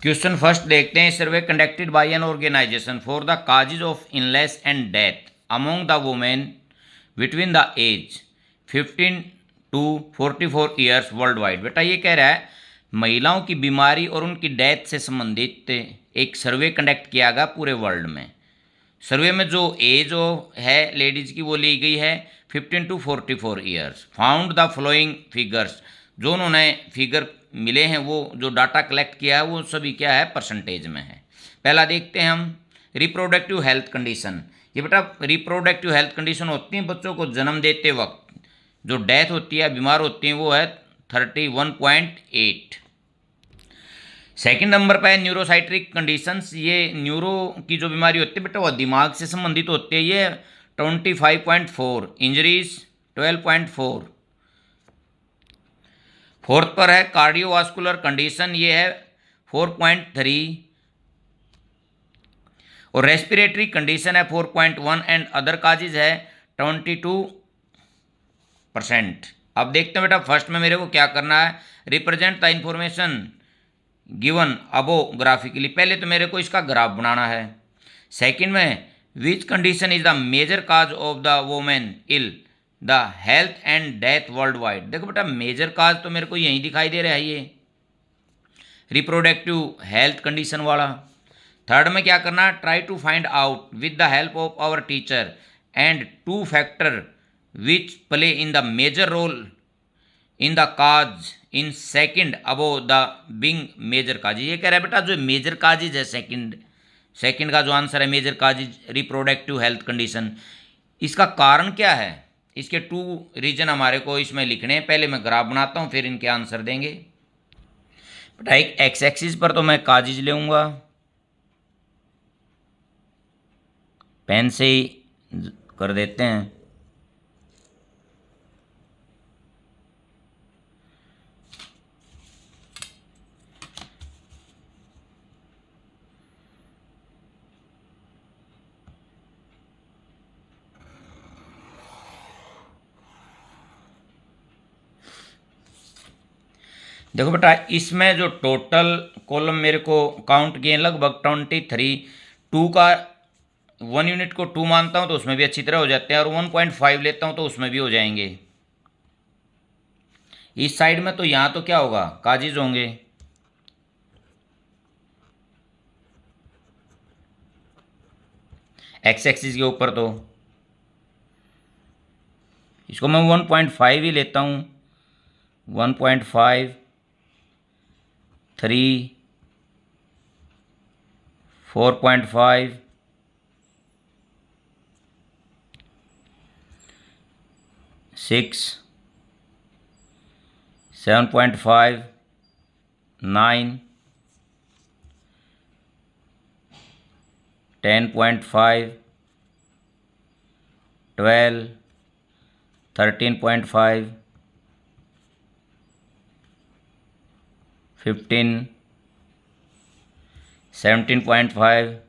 Question first देखते हैं। Survey conducted by an organization for the causes of illness and death among the women between the age 15 to 44 years worldwide. बेटा ये कह रहा है महिलाओं की बीमारी और उनकी डेथ से संबंधित एक सर्वे कंडक्ट किया गया पूरे वर्ल्ड में। सर्वे में जो एज है लेडीज़ की वो ली गई है 15 to 44 years. Found the following figures, जो उन्होंने फिगर मिले हैं वो जो डाटा कलेक्ट किया है वो सभी क्या है परसेंटेज में है। पहला देखते हैं हम रिप्रोडक्टिव हेल्थ कंडीशन। ये बेटा रिप्रोडक्टिव हेल्थ कंडीशन होती है बच्चों को जन्म देते वक्त जो डेथ होती है बीमार होती है वो है 31.8। सेकंड नंबर पर है न्यूरोसाइट्रिक कंडीशंस। ये न्यूरो की जो बीमारी होती है बेटा वो दिमाग से संबंधित होती है, ये 25.4। इंजरीज 12.4। फोर्थ पर है कार्डियोवास्कुलर कंडीशन, ये है 4.3। और रेस्पिरेटरी कंडीशन है 4.1 एंड अदर काजेज है 22%। अब देखते हैं बेटा फर्स्ट में मेरे को क्या करना है, represent the information given above graphically. पहले तो मेरे को इसका ग्राफ बनाना है। सेकंड में which condition is the major cause of the women ill the health and death worldwide. देखो बेटा मेजर काज तो मेरे को यहीं दिखाई दे रहा है, ये रिप्रोडक्टिव हेल्थ कंडीशन वाला। थर्ड में क्या करना है, try to find out with the help of our teacher and two factor which play in the major role in the cause in second above the being major cause. ये कह रहा है बेटा जो मेजर काजेज है second का जो answer है major causes reproductive health condition, इसका कारण क्या है, इसके टू रीजन हमारे को इसमें लिखने हैं। पहले मैं ग्राफ बनाता हूँ फिर इनके आंसर देंगे। बेटा एक एक्स एक्सिस पर तो मैं काजेज लेऊंगा, पेन से ही कर देते हैं। देखो बेटा इसमें जो टोटल कॉलम मेरे को काउंट किए लगभग 23। टू का 1 यूनिट को 2 मानता हूँ तो उसमें भी अच्छी तरह हो जाते हैं, और 1.5 लेता हूँ तो उसमें भी हो जाएंगे। इस साइड में तो यहाँ तो क्या होगा काजिज होंगे। एक्स एक्सिस के ऊपर तो इसको मैं 1.5 ही लेता हूँ। 1.5 3 4.5 6 7.5 9 10.5 12 13.5 15 17.5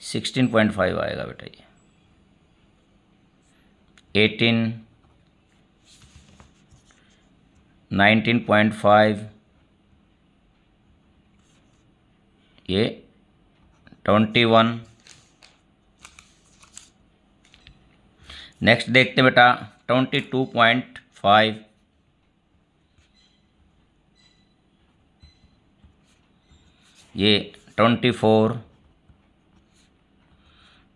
16.5 आएगा बेटा ये 18 19.5 ये 21। नेक्स्ट देखते बेटा 22.5 ये 24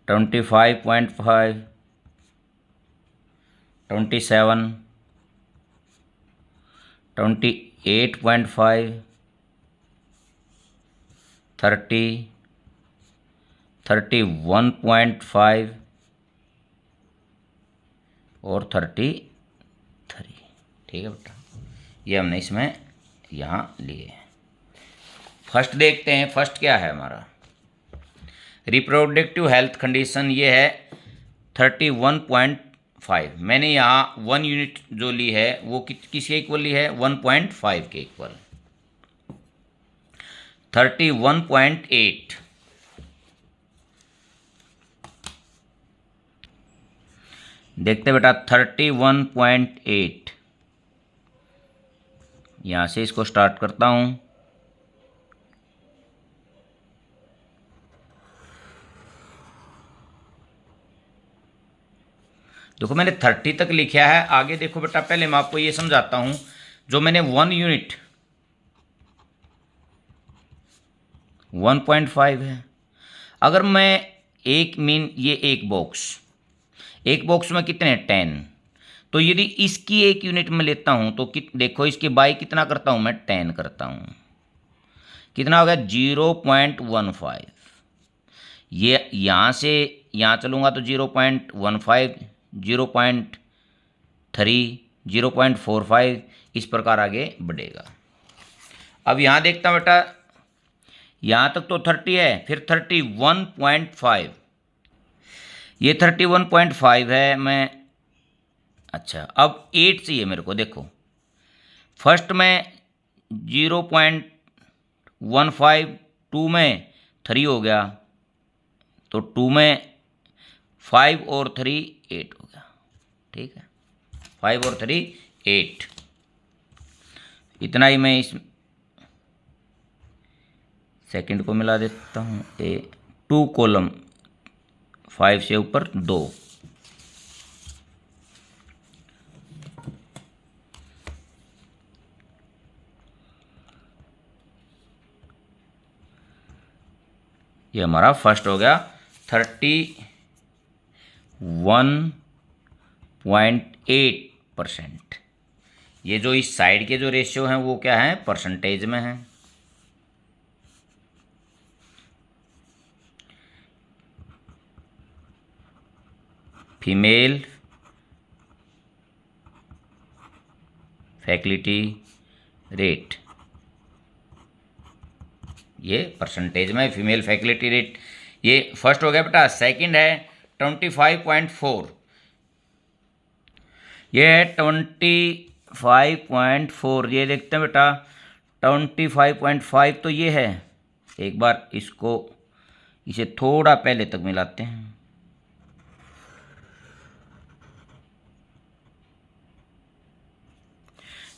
25.5 27 28.5 30 31.5 और 33। ठीक है बेटा ये हमने इसमें यहाँ लिए। फर्स्ट देखते हैं, फर्स्ट क्या है हमारा रिप्रोडक्टिव हेल्थ कंडीशन, ये है 31.5। मैंने यहाँ 1 यूनिट जो ली है वो किसके इक्वल ली है 1.5 के इक्वल। 31.8 देखते बेटा 31.8 यहाँ से इसको स्टार्ट करता हूँ। देखो मैंने 30 तक लिखा है। आगे देखो बेटा, पहले मैं आपको ये समझाता हूँ। जो मैंने 1 यूनिट 1.5 है। अगर मैं ये एक बॉक्स में कितने 10, तो यदि इसकी एक यूनिट में लेता हूँ तो देखो इसके बाई कितना करता हूँ मैं 10 करता हूँ। कितना हो गया 0.15। ये यहाँ से यहाँ चलूँगा तो 0.15, 0.3, 0.45 इस प्रकार आगे बढ़ेगा। अब यहाँ देखता हूँ बेटा, यहाँ तक तो 30 है, फिर 31.5, ये 31.5 है। मैं अच्छा अब 8 चाहिए मेरे को। देखो फर्स्ट में 0.15, 2 में 3 हो गया, तो 2 में 5 और 3 8 हो गया। ठीक है, 5 और 3 8। इतना ही मैं इस सेकंड को मिला देता हूँ। 2 कॉलम 5 से ऊपर 2। ये हमारा फर्स्ट हो गया 31.8%। ये जो इस साइड के जो रेशियो हैं वो क्या है, परसेंटेज में है। फीमेल फैकल्टी रेट, ये परसेंटेज में फीमेल फैकल्टी रेट। ये फर्स्ट हो गया बेटा। सेकंड है 25.4। ये है 25.4। ये देखते हैं बेटा 25.5 तो ये है। एक बार इसे थोड़ा पहले तक मिलाते हैं।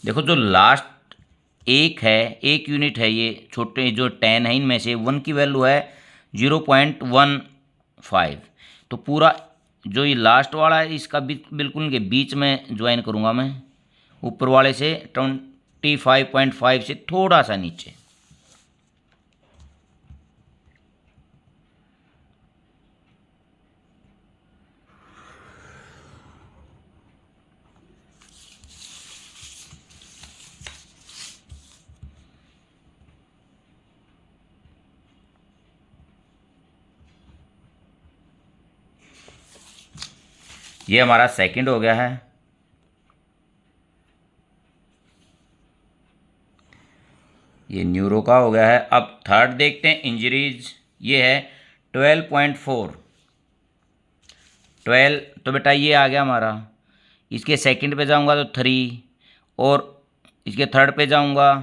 देखो जो लास्ट एक यूनिट है, ये छोटे जो 10 है इनमें से 1 की वैल्यू है 0.15। तो पूरा जो ये लास्ट वाला है इसका बिल्कुल इनके बीच में ज्वाइन करूँगा मैं, ऊपर वाले से 25.5 से थोड़ा सा नीचे। ये हमारा सेकंड हो गया है। ये न्यूरो का हो गया है। अब थर्ड देखते हैं इंजरीज। ये है 12.4। 12 तो बेटा ये आ गया हमारा। इसके सेकंड पे जाऊंगा तो 3, और इसके थर्ड पे जाऊंगा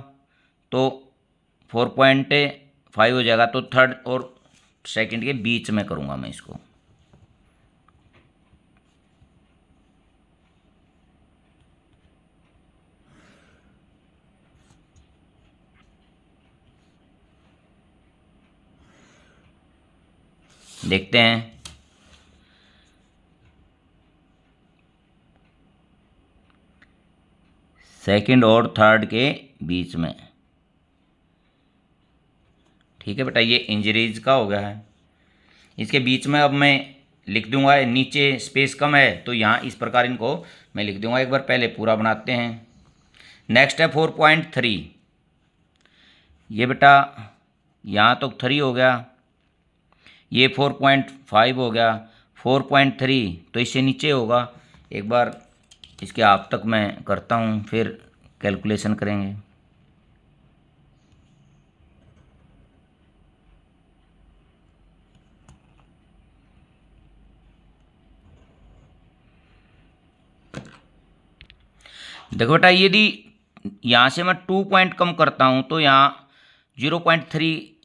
तो 4.5 हो जाएगा। तो थर्ड और सेकंड के बीच में करूंगा मैं इसको। देखते हैं सेकंड और थर्ड के बीच में। ठीक है बेटा, ये इंजरीज का हो गया है। इसके बीच में अब मैं लिख दूंगा, नीचे स्पेस कम है तो यहाँ इस प्रकार इनको मैं लिख दूंगा। एक बार पहले पूरा बनाते हैं। नेक्स्ट है 4.3। ये बेटा यहाँ तो 3 हो गया, ये 4.5 हो गया। 4.3 तो इससे नीचे होगा। एक बार इसके आप तक मैं करता हूँ, फिर कैलकुलेशन करेंगे। देखो बेटा, यदि यहाँ से मैं 2 पॉइंट कम करता हूँ तो यहाँ 0.3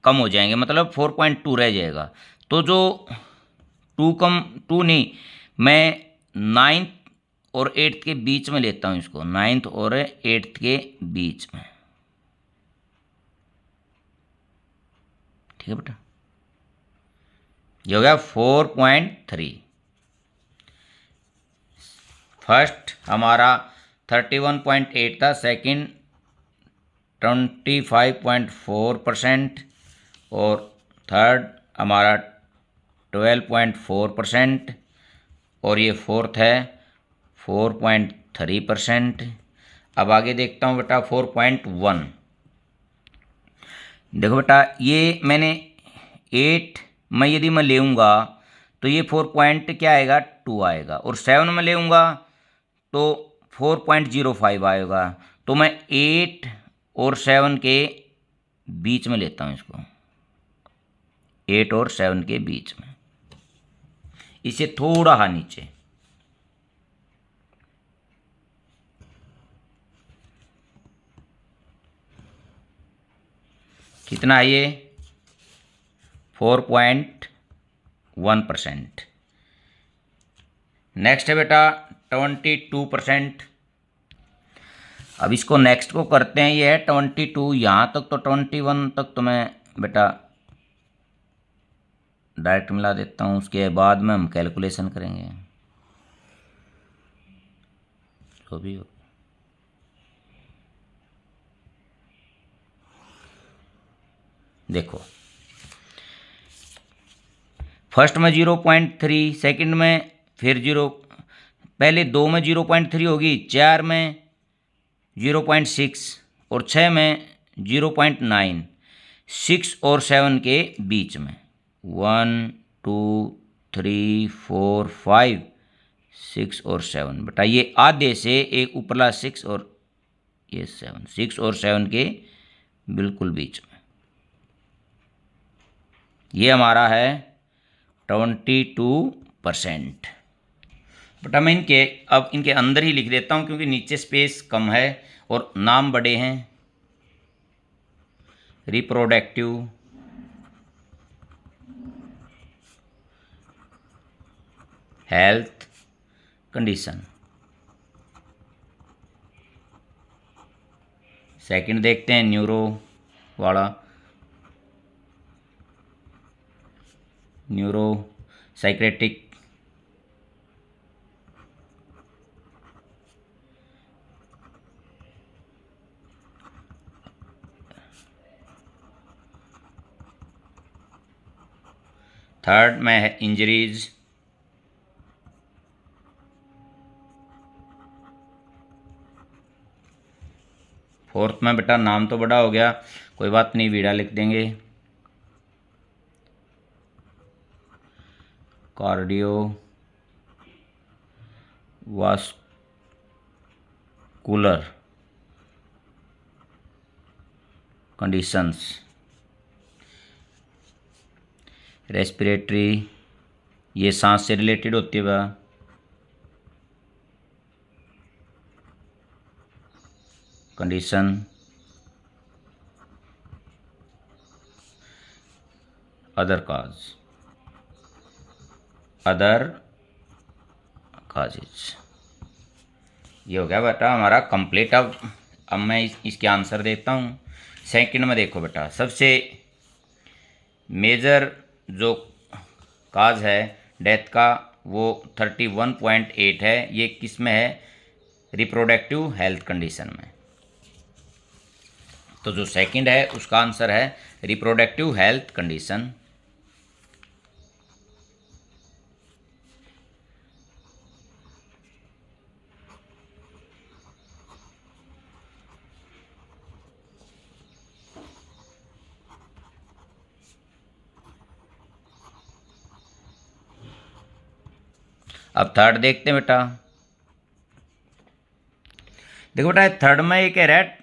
कम हो जाएंगे, मतलब 4.2 रह जाएगा। तो जो 2 नहीं, मैं 9 और 8th के बीच में लेता हूँ इसको, 9th और 8th के बीच में, ठीक है बेटा। ये हो गया 4.3। फर्स्ट हमारा 31.8 था, सेकंड 25.4% और थर्ड हमारा 12.4% और ये फोर्थ है 4.3%। अब आगे देखता हूँ बेटा 4.1। देखो बेटा, ये मैंने 8 में यदि मैं लेऊँगा तो ये 4 पॉइंट क्या आएगा 2 आएगा, और 7 में लेऊँगा तो 4.05 आएगा। तो मैं 8 और 7 के बीच में लेता हूँ इसको, 8 और 7 के बीच में, इसे थोड़ा हा नीचे। कितना है ये 4.1%। नेक्स्ट है बेटा 22%। अब इसको नेक्स्ट को करते हैं, ये है 22, यहाँ तक तो 21 तक तो मैं बेटा डायरेक्ट मिला देता हूँ, उसके बाद में हम कैलकुलेशन करेंगे जो भी हो। देखो फर्स्ट में 0.3, सेकंड में फिर 0, पहले 2 में 0.3 होगी, 4 में 0.6 और 6 में 0.9, 6 और 7 के बीच में 1 2 3 4 5 6 और 7 बेटा, ये आधे से एक ऊपरला 6 और ये 7, 6 और 7 के बिल्कुल बीच में, ये हमारा है 22%। बेटा मैं अब इनके अंदर ही लिख देता हूँ क्योंकि नीचे स्पेस कम है और नाम बड़े हैं। Reproductive health condition. सेकंड देखते हैं न्यूरो वाला, न्यूरो साइक्रेटिक, थर्ड में है इंजरीज, फोर्थ में बेटा नाम तो बड़ा हो गया, कोई बात नहीं, वीडा लिख देंगे, कार्डियो वास्कुलर कंडीशंस, रेस्पिरेटरी, ये सांस से रिलेटेड होती है बा, कंडीशन, अदर काजेज। ये हो गया बेटा हमारा कंप्लीट। अब मैं इसके आंसर देता हूँ। सेकंड में देखो बेटा, सबसे मेजर जो काज है डेथ का वो 31.8 है। ये किस में है? रिप्रोडक्टिव हेल्थ कंडीशन में। तो जो सेकंड है उसका आंसर है रिप्रोडक्टिव हेल्थ कंडीशन। अब थर्ड देखते हैं बेटा। देखो बेटा थर्ड में ये कह रहा है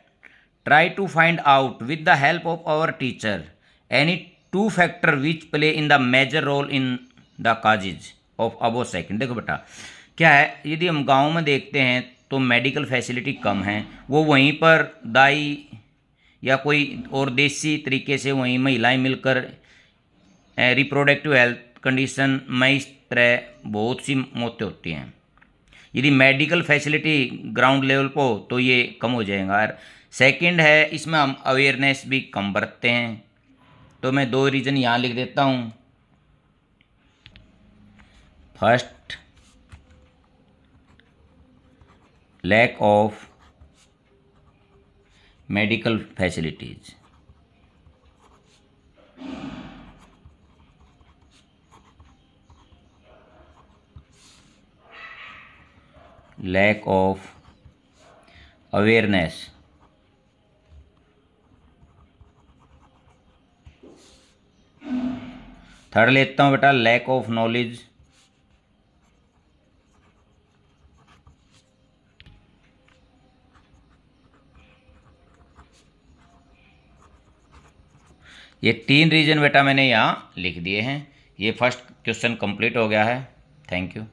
try to find out with the help of our teacher any two factor which play in the major role in the causes of above second. देखो बेटा क्या है, यदि हम गांव में देखते हैं तो मेडिकल फैसिलिटी कम है, वो वहीं पर दाई या कोई और देसी तरीके से वहीं महिलाएं मिलकर रिप्रोडक्टिव हेल्थ कंडीशन में इस तरह बहुत सी मौतें होती हैं। यदि मेडिकल फैसिलिटी ग्राउंड लेवल को तो ये कम हो जाएगा। और सेकंड है, इसमें हम अवेयरनेस भी कम बरतते हैं। तो मैं 2 रीज़न यहाँ लिख देता हूँ। First, lack of medical facilities. Lack of awareness. Third लेता हूँ बेटा, लैक ऑफ नॉलेज। ये 3 रीजन बेटा मैंने यहाँ लिख दिए हैं। ये फर्स्ट क्वेश्चन कंप्लीट हो गया है। Thank you.